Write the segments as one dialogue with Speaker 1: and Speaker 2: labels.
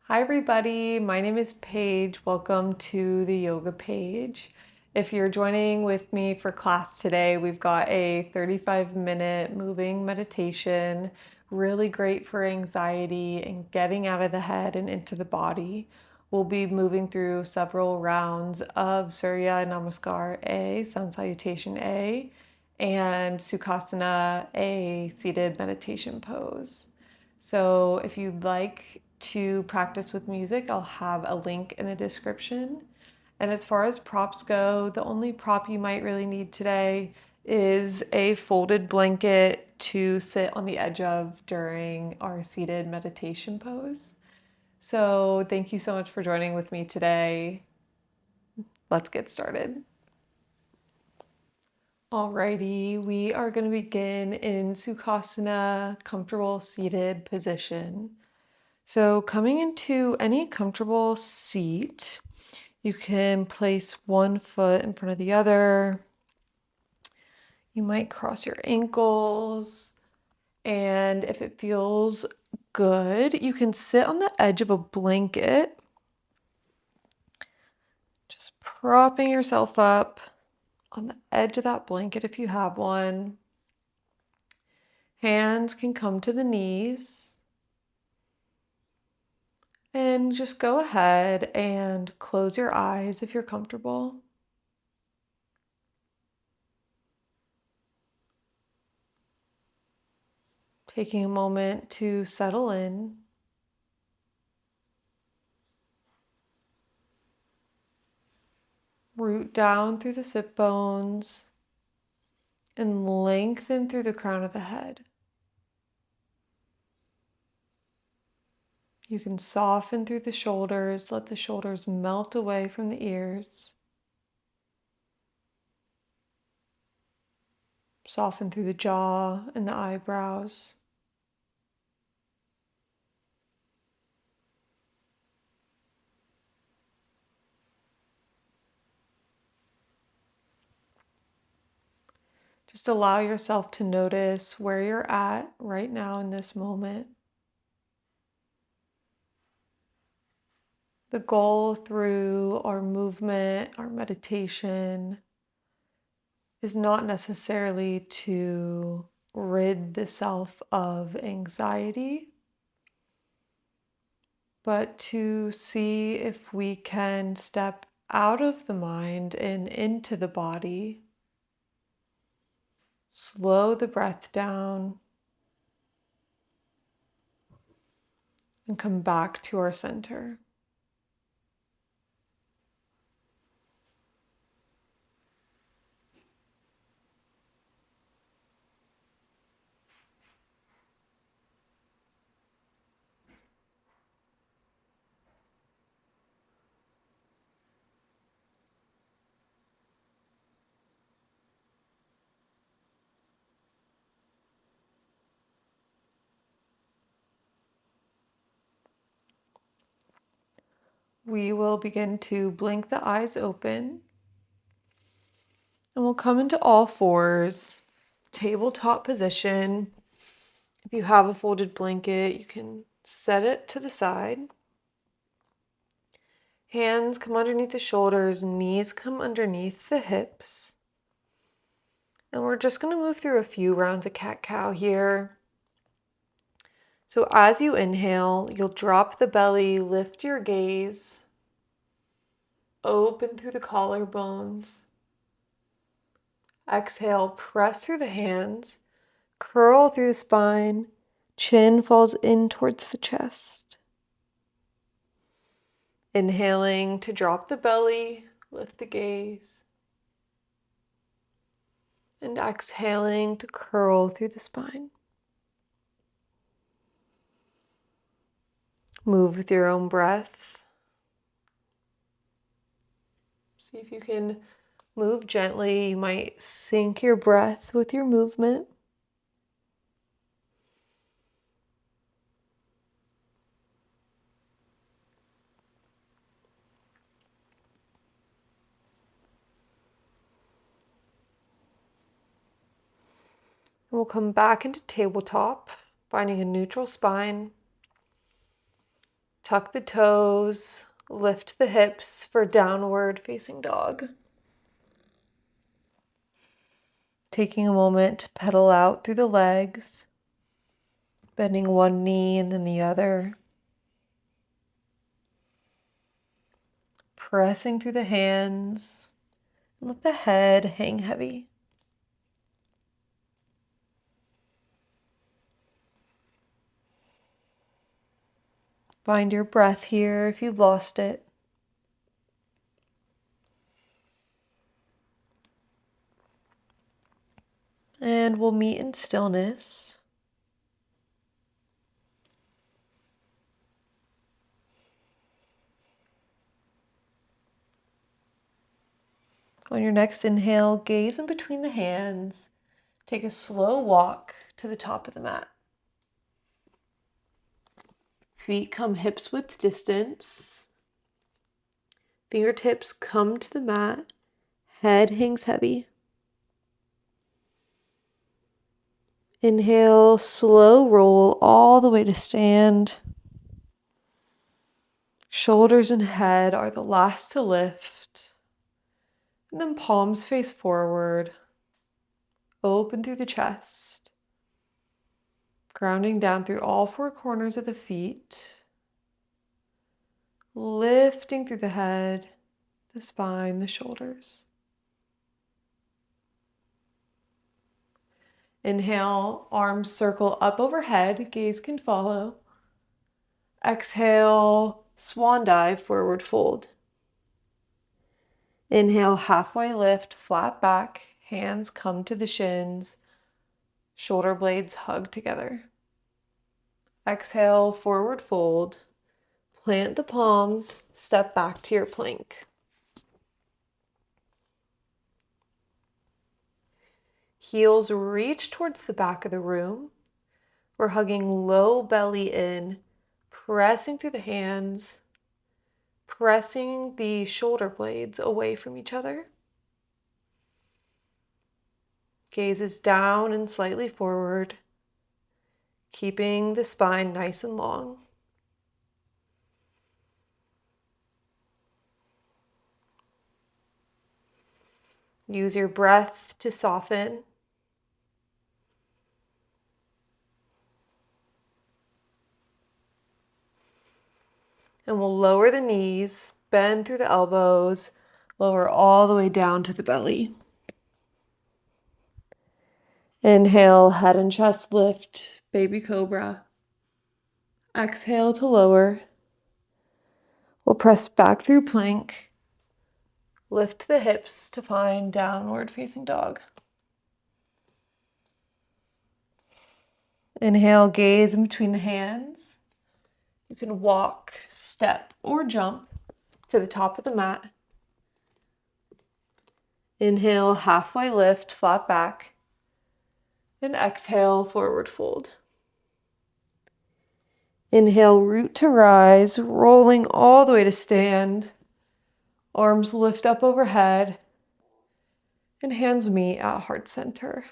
Speaker 1: Hi everybody, my name is Paige. Welcome to the yoga page. If you're joining with me for class today, we've got a 35-minute moving meditation, really great for anxiety and getting out of the head and into the body. We'll be moving through several rounds of Surya Namaskar A, Sun Salutation A, and Sukhasana A, seated meditation pose. So if you'd like to practice with music, I'll have a link in the description. And as far as props go, the only prop you might really need today is a folded blanket to sit on the edge of during our seated meditation pose. So thank you so much for joining with me today. Let's get started. Alrighty, we are going to begin in Sukhasana, comfortable seated position. So coming into any comfortable seat, you can place one foot in front of the other. You might cross your ankles, and if it feels good, you can sit on the edge of a blanket, just propping yourself up on the edge of that blanket if you have one. Hands can come to the knees. And just go ahead and close your eyes if you're comfortable. Taking a moment to settle in. Root down through the sit bones and lengthen through the crown of the head. You can soften through the shoulders, let the shoulders melt away from the ears. Soften through the jaw and the eyebrows. Just allow yourself to notice where you're at right now in this moment. The goal through our movement, our meditation, is not necessarily to rid the self of anxiety, but to see if we can step out of the mind and into the body. Slow the breath down and come back to our center. We will begin to blink the eyes open and we'll come into all fours, tabletop position. If you have a folded blanket, you can set it to the side. Hands come underneath the shoulders, knees come underneath the hips. And we're just going to move through a few rounds of cat-cow here. So as you inhale, you'll drop the belly, lift your gaze, open through the collarbones. Exhale, press through the hands, curl through the spine, chin falls in towards the chest. Inhaling to drop the belly, lift the gaze. And exhaling to curl through the spine. Move with your own breath. See if you can move gently. You might sync your breath with your movement. And we'll come back into tabletop, finding a neutral spine. Tuck the toes, lift the hips for downward facing dog. Taking a moment to pedal out through the legs, bending one knee and then the other. Pressing through the hands, and let the head hang heavy. Find your breath here if you've lost it. And we'll meet in stillness. On your next inhale, gaze in between the hands. Take a slow walk to the top of the mat. Feet come hips width distance. Fingertips come to the mat. Head hangs heavy. Inhale, slow roll all the way to stand. Shoulders and head are the last to lift. And then palms face forward. Open through the chest. Grounding down through all four corners of the feet. Lifting through the head, the spine, the shoulders. Inhale, arms circle up overhead, gaze can follow. Exhale, swan dive, forward fold. Inhale, halfway lift, flat back, hands come to the shins, shoulder blades hug together. Exhale, forward fold. Plant the palms, step back to your plank. Heels reach towards the back of the room. We're hugging low belly in, pressing through the hands, pressing the shoulder blades away from each other. Gaze is down and slightly forward, keeping the spine nice and long. Use your breath to soften. And we'll lower the knees, bend through the elbows, lower all the way down to the belly. Inhale, head and chest lift, baby cobra. Exhale to lower. We'll press back through plank. Lift the hips to find downward facing dog. Inhale, gaze in between the hands. You can walk, step, or jump to the top of the mat. Inhale, halfway lift, flat back. And exhale, forward fold. Inhale, root to rise, rolling all the way to stand. Arms lift up overhead. And hands meet at heart center.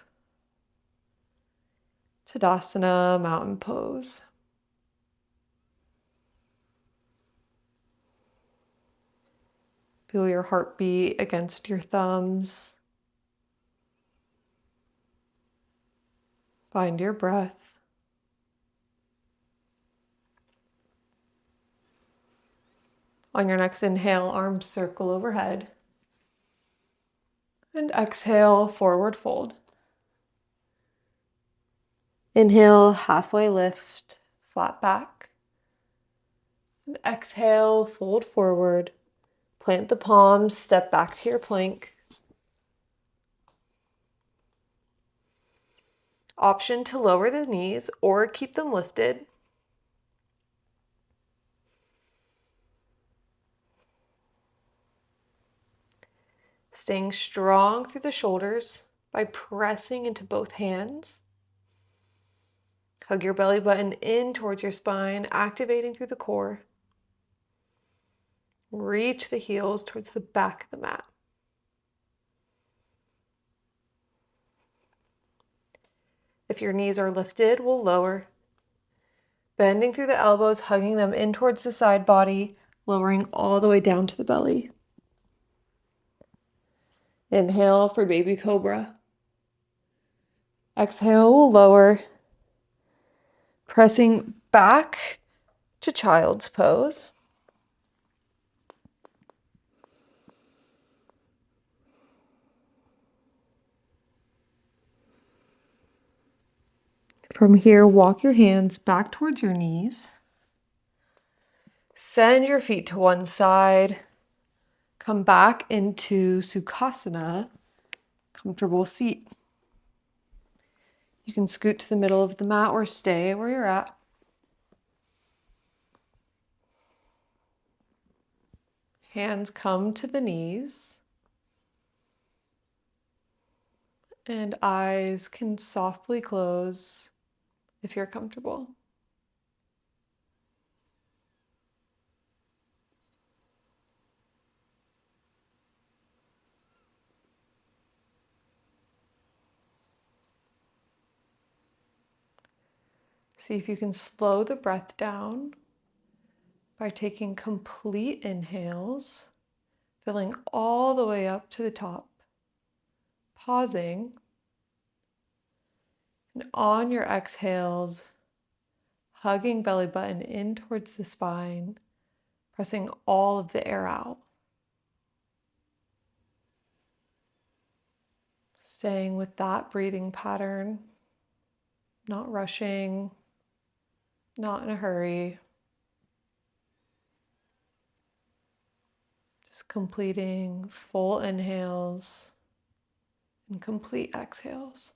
Speaker 1: Tadasana, mountain pose. Feel your heartbeat against your thumbs. Find your breath. On your next inhale, arms circle overhead. And exhale, forward fold. Inhale, halfway lift, flat back. And exhale, fold forward. Plant the palms, step back to your plank. Option to lower the knees or keep them lifted. Staying strong through the shoulders by pressing into both hands. Hug your belly button in towards your spine, activating through the core. Reach the heels towards the back of the mat. If your knees are lifted, we'll lower. Bending through the elbows, hugging them in towards the side body, lowering all the way down to the belly. Inhale for baby cobra. Exhale, we'll lower, pressing back to child's pose. From here, walk your hands back towards your knees. Send your feet to one side. Come back into Sukhasana, comfortable seat. You can scoot to the middle of the mat or stay where you're at. Hands come to the knees. And eyes can softly close if you're comfortable. See if you can slow the breath down by taking complete inhales, filling all the way up to the top, pausing, and on your exhales, hugging belly button in towards the spine, pressing all of the air out. Staying with that breathing pattern, not rushing, not in a hurry. Just completing full inhales and complete exhales.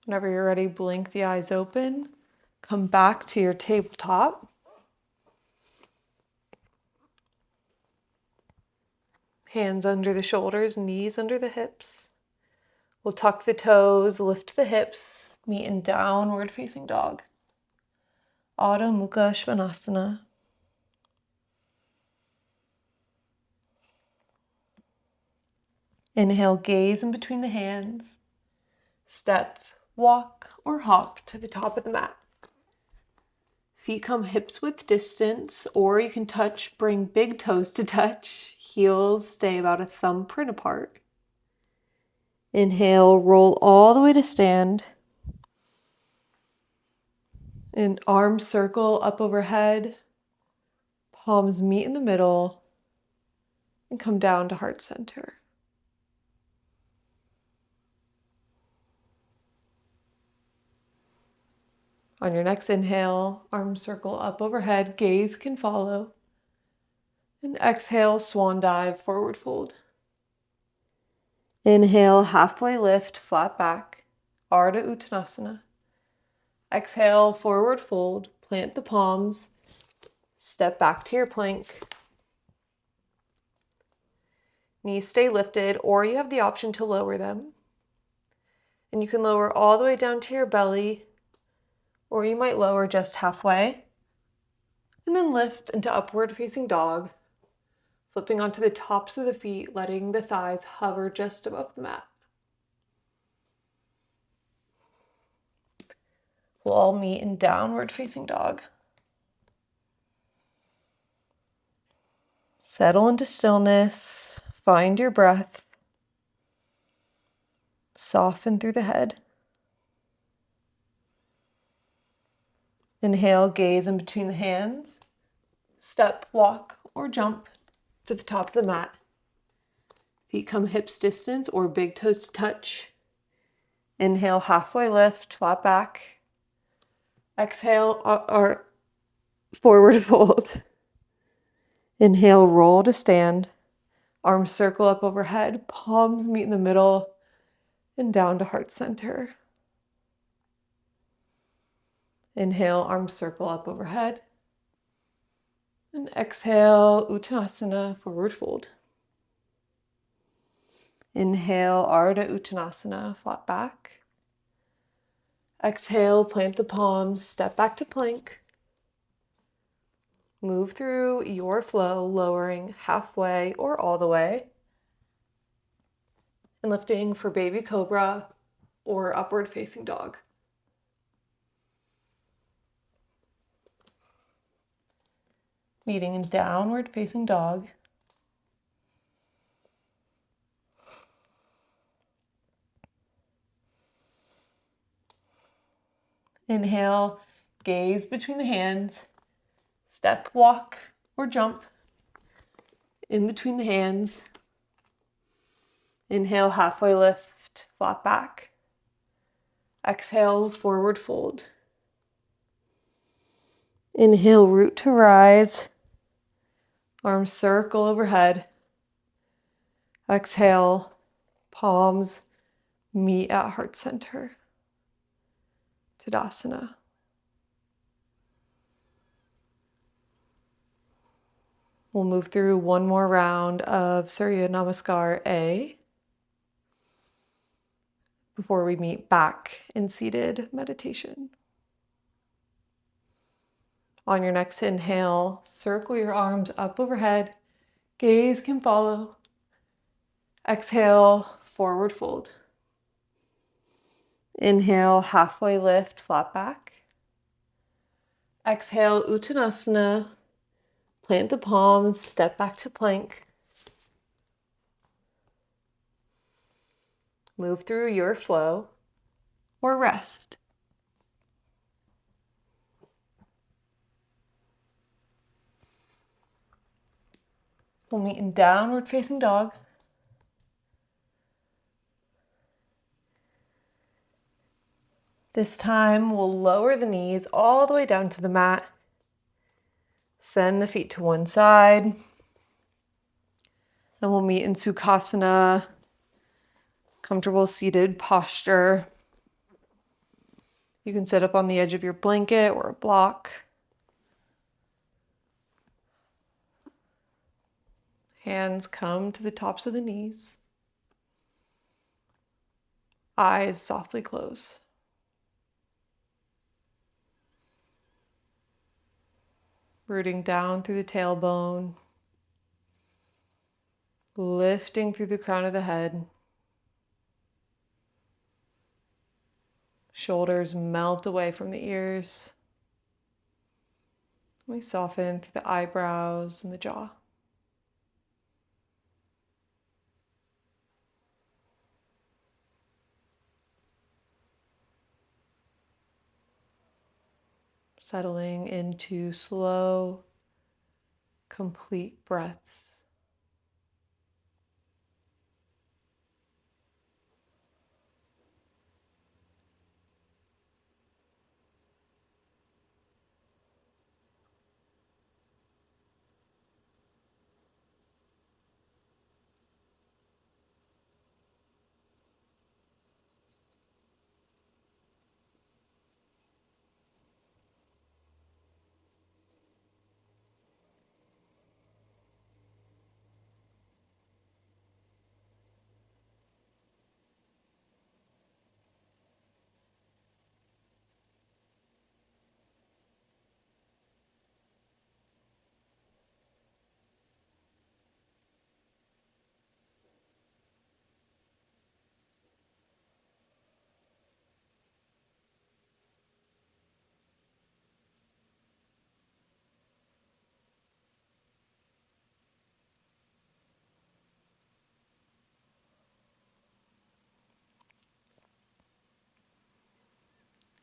Speaker 1: Whenever you're ready, blink the eyes open. Come back to your tabletop. Hands under the shoulders, knees under the hips. We'll tuck the toes, lift the hips, meet in downward facing dog. Adho Mukha Svanasana. Inhale, gaze in between the hands. Step, walk, or hop to the top of the mat. Feet come hips width distance, or you can bring big toes to touch. Heels stay about a thumbprint apart. Inhale, roll all the way to stand. And arms circle up overhead. Palms meet in the middle and come down to heart center. On your next inhale, arms circle up overhead, gaze can follow. And exhale, swan dive, forward fold. Inhale, halfway lift, flat back, Ardha Uttanasana. Exhale, forward fold, plant the palms, step back to your plank. Knees stay lifted, or you have the option to lower them. And you can lower all the way down to your belly, or you might lower just halfway. And then lift into upward facing dog, flipping onto the tops of the feet, letting the thighs hover just above the mat. We'll all meet in downward facing dog. Settle into stillness. Find your breath. Soften through the head. Inhale, gaze in between the hands. Step, walk, or jump to the top of the mat. Feet come hips distance or big toes to touch. Inhale, halfway lift, flat back. Exhale, or forward fold. Inhale, roll to stand. Arms circle up overhead, palms meet in the middle, and down to heart center. Inhale, arms circle up overhead. And exhale, Uttanasana, forward fold. Inhale, Ardha Uttanasana, flat back. Exhale, plant the palms, step back to plank. Move through your flow, lowering halfway or all the way. And lifting for baby cobra or upward facing dog. Meeting in downward facing dog. Inhale, gaze between the hands, step, walk, or jump in between the hands. Inhale, halfway lift, flat back. Exhale, forward fold. Inhale, root to rise. Arms circle overhead. Exhale, palms meet at heart center. Tadasana. We'll move through one more round of Surya Namaskar A before we meet back in seated meditation. On your next inhale, circle your arms up overhead. Gaze can follow. Exhale, forward fold. Inhale, halfway lift, flat back. Exhale, Uttanasana. Plant the palms, step back to plank. Move through your flow or rest. We'll meet in downward facing dog. This time we'll lower the knees all the way down to the mat. Send the feet to one side. Then we'll meet in Sukhasana, comfortable seated posture. You can sit up on the edge of your blanket or a block. Hands come to the tops of the knees. Eyes softly close. Rooting down through the tailbone. Lifting through the crown of the head. Shoulders melt away from the ears. We soften through the eyebrows and the jaw. Settling into slow, complete breaths.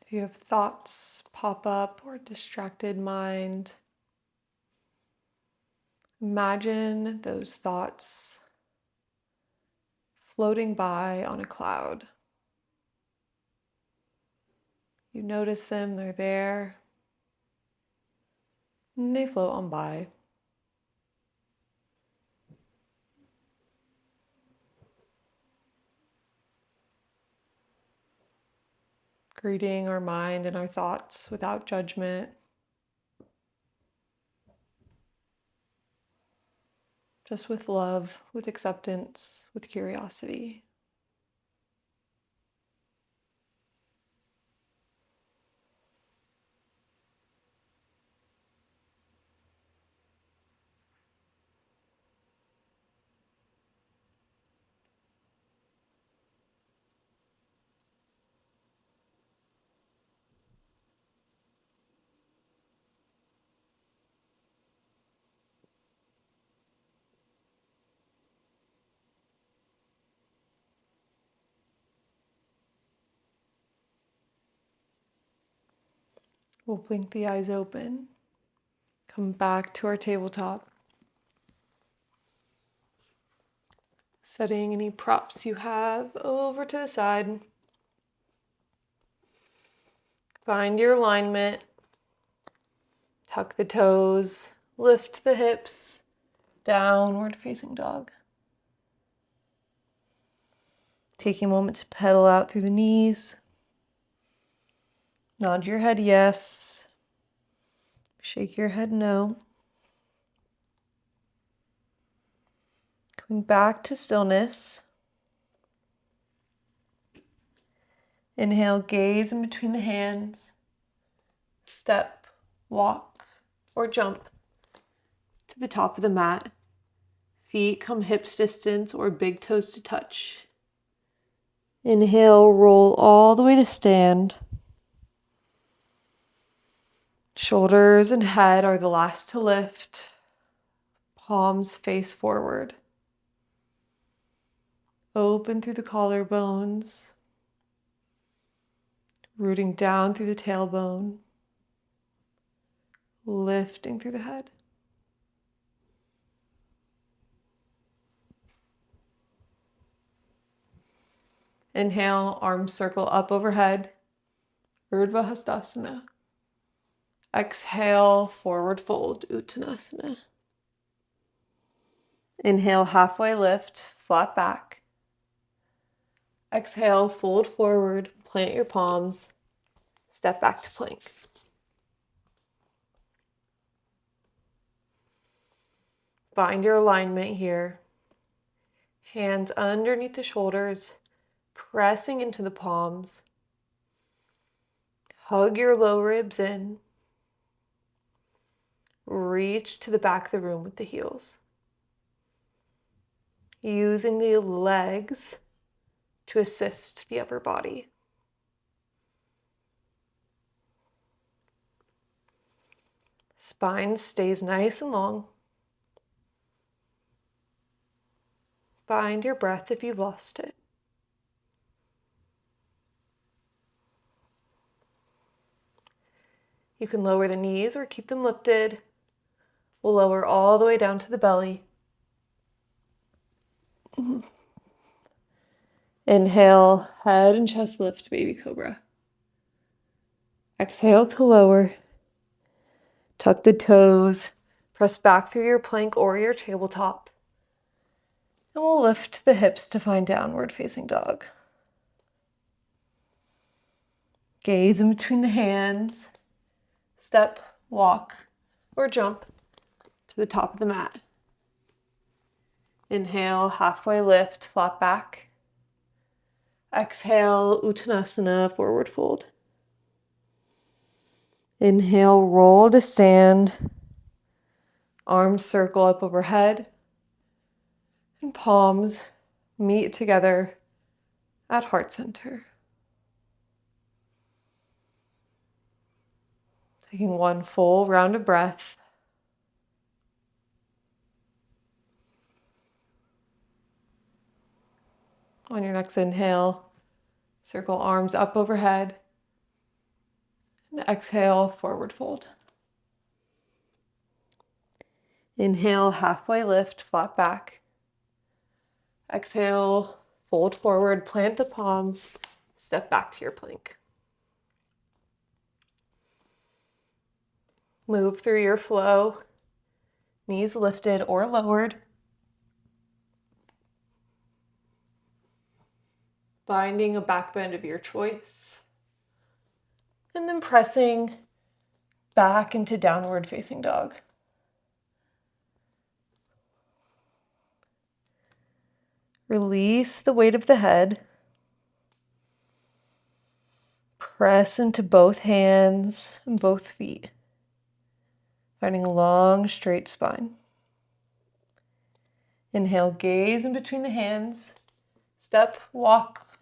Speaker 1: If you have thoughts pop up or distracted mind, imagine those thoughts floating by on a cloud. You notice them, they're there, and they float on by. Greeting our mind and our thoughts without judgment. Just with love, with acceptance, with curiosity. We'll blink the eyes open. Come back to our tabletop. Setting any props you have over to the side. Find your alignment. Tuck the toes. Lift the hips. Downward facing dog. Taking a moment to pedal out through the knees. Nod your head yes. Shake your head no. Coming back to stillness. Inhale, gaze in between the hands. Step, walk, or jump to the top of the mat. Feet come hips distance or big toes to touch. Inhale, roll all the way to stand. Shoulders and head are the last to lift. Palms face forward. Open through the collarbones. Rooting down through the tailbone. Lifting through the head. Inhale, arms circle up overhead. Urdhva Hastasana. Exhale, forward fold, Uttanasana. Inhale, halfway lift, flat back. Exhale, fold forward, plant your palms, step back to plank. Find your alignment here. Hands underneath the shoulders, pressing into the palms. Hug your low ribs in. Reach to the back of the room with the heels. Using the legs to assist the upper body. Spine stays nice and long. Find your breath if you've lost it. You can lower the knees or keep them lifted. We'll lower all the way down to the belly. Inhale, head and chest lift, baby cobra. Exhale to lower. Tuck the toes. Press back through your plank or your tabletop. And we'll lift the hips to find downward facing dog. Gaze in between the hands. Step, walk, or jump to the top of the mat. Inhale, halfway lift, flat back. Exhale, Uttanasana, forward fold. Inhale, roll to stand. Arms circle up overhead. And palms meet together at heart center. Taking one full round of breath. On your next inhale, circle arms up overhead. And exhale, forward fold. Inhale, halfway lift, flat back. Exhale, fold forward, plant the palms, step back to your plank. Move through your flow, knees lifted or lowered. Finding a back bend of your choice. And then pressing back into downward facing dog. Release the weight of the head. Press into both hands and both feet. Finding a long, straight spine. Inhale, gaze in between the hands. Step, walk,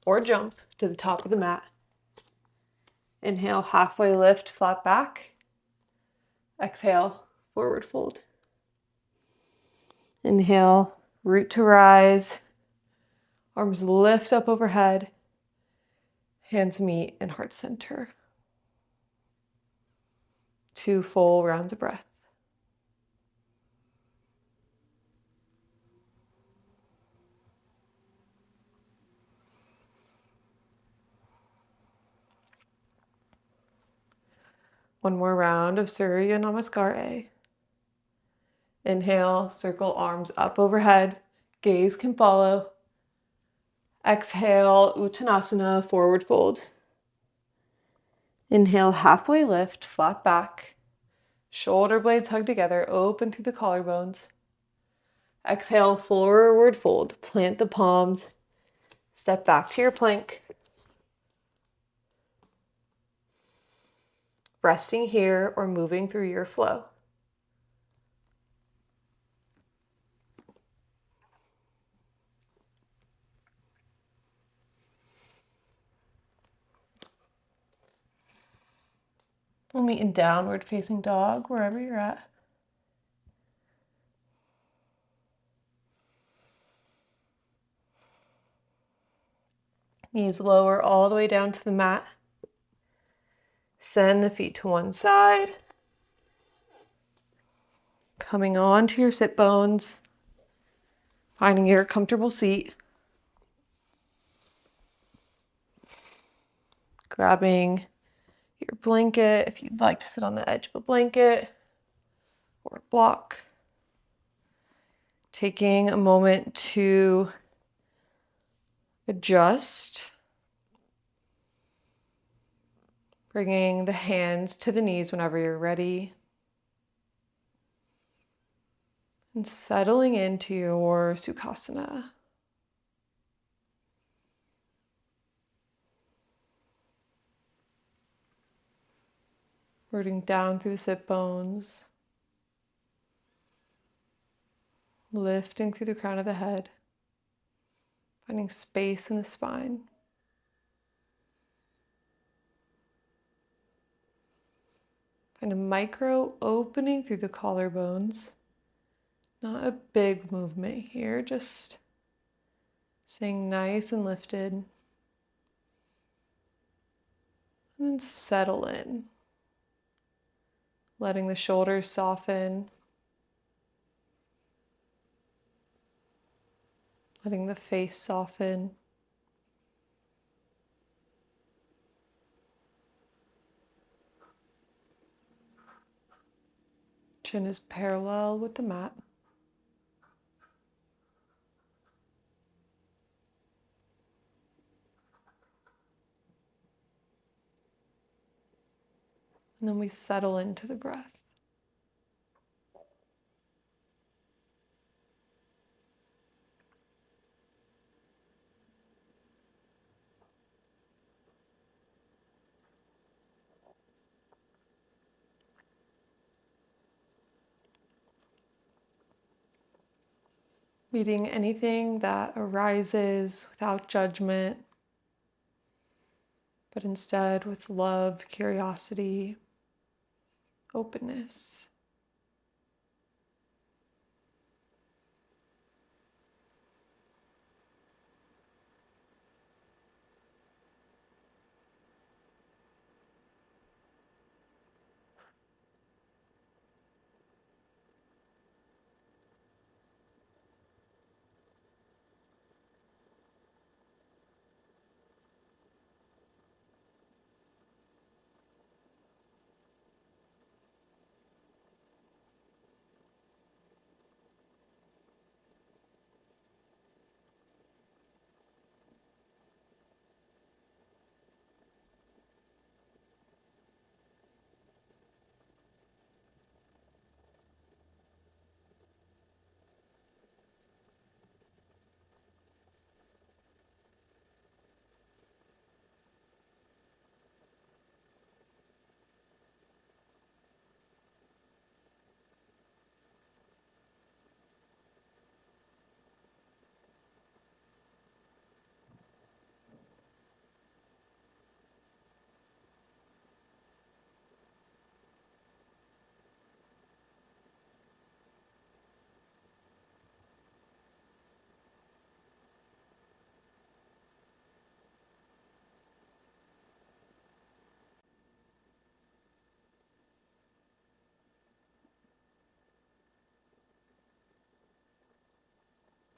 Speaker 1: or jump to the top of the mat. Inhale, halfway lift, flat back. Exhale, forward fold. Inhale, root to rise. Arms lift up overhead. Hands meet in heart center. 2 full rounds of breath. One more round of Surya Namaskar. Inhale, circle arms up overhead, gaze can follow. Exhale, Uttanasana, forward fold. Inhale, halfway lift, flat back. Shoulder blades hug together, open through the collarbones. Exhale, forward fold. Plant the palms. Step back to your plank. Resting here or moving through your flow. We'll meet in downward facing dog, wherever you're at. Knees lower all the way down to the mat. Send the feet to one side. Coming on to your sit bones. Finding your comfortable seat. Grabbing your blanket if you'd like to sit on the edge of a blanket or a block. Taking a moment to adjust. Bringing the hands to the knees whenever you're ready. And settling into your Sukhasana. Rooting down through the sit bones. Lifting through the crown of the head. Finding space in the spine. Find a micro opening through the collarbones. Not a big movement here, just staying nice and lifted. And then settle in. Letting the shoulders soften. Letting the face soften. Chin is parallel with the mat. And then we settle into the breath. Meeting anything that arises without judgment, but instead with love, curiosity, openness.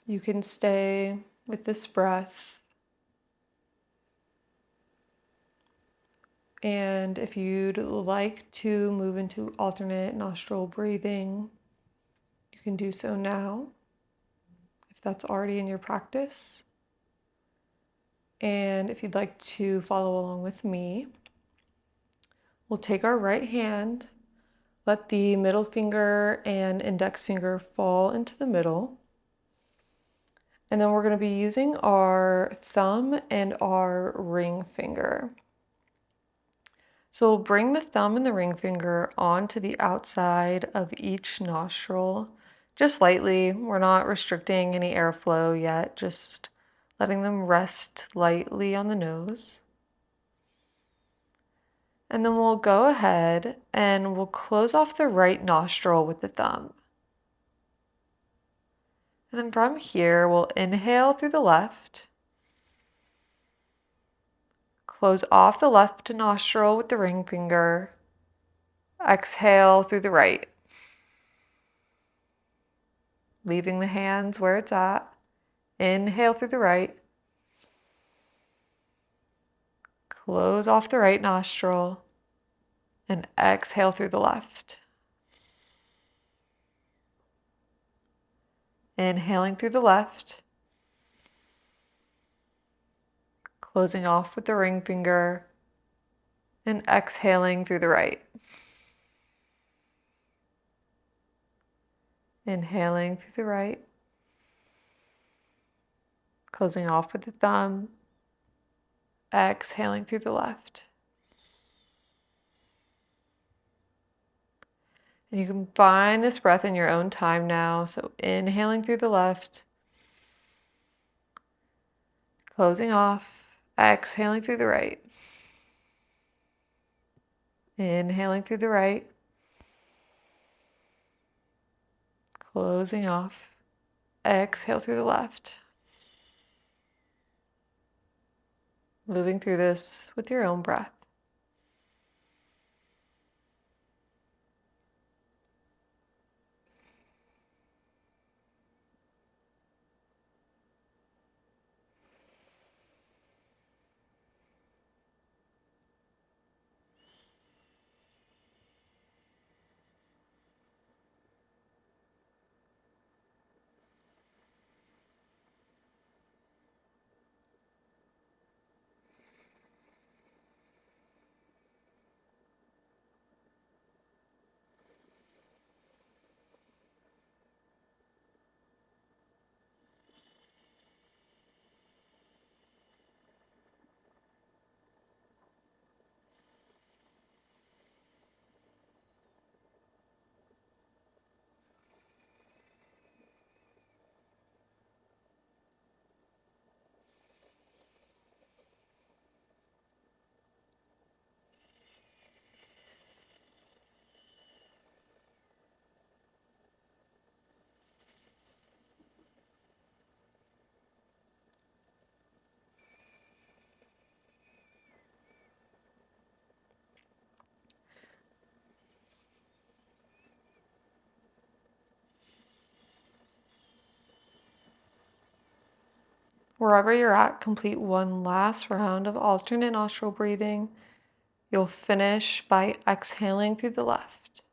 Speaker 1: You can stay with this breath. And if you'd like to move into alternate nostril breathing, you can do so now, if that's already in your practice. And if you'd like to follow along with me, we'll take our right hand, let the middle finger and index finger fall into the middle. And then we're going to be using our thumb and our ring finger. So we'll bring the thumb and the ring finger onto the outside of each nostril, just lightly. We're not restricting any airflow yet, just letting them rest lightly on the nose. And then we'll go ahead and we'll close off the right nostril with the thumb. And then from here, we'll inhale through the left, close off the left nostril with the ring finger, exhale through the right, leaving the hands where it's at. Inhale through the right, close off the right nostril, and exhale through the left. Inhaling through the left, closing off with the ring finger, and exhaling through the right. Inhaling through the right, closing off with the thumb, exhaling through the left. And you can find this breath in your own time now. So inhaling through the left, closing off, exhaling through the right. Inhaling through the right, closing off, exhale through the left. Moving through this with your own breath. Wherever you're at, complete one last round of alternate nostril breathing. You'll finish by exhaling through the left.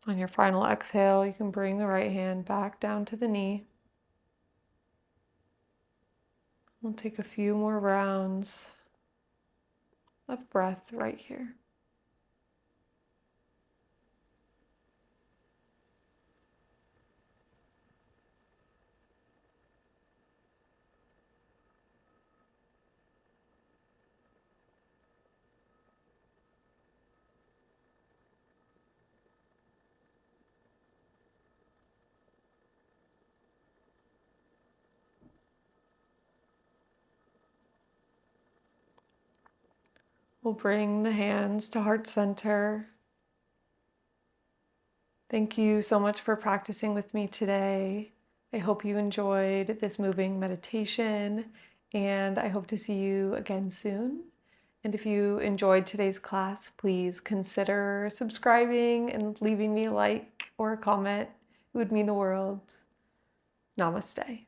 Speaker 1: On your final exhale, you can bring the right hand back down to the knee. We'll take a few more rounds of breath right here. We'll bring the hands to heart center. Thank you so much for practicing with me today. I hope you enjoyed this moving meditation, and I hope to see you again soon. And if you enjoyed today's class, please consider subscribing and leaving me a like or a comment. It would mean the world. Namaste.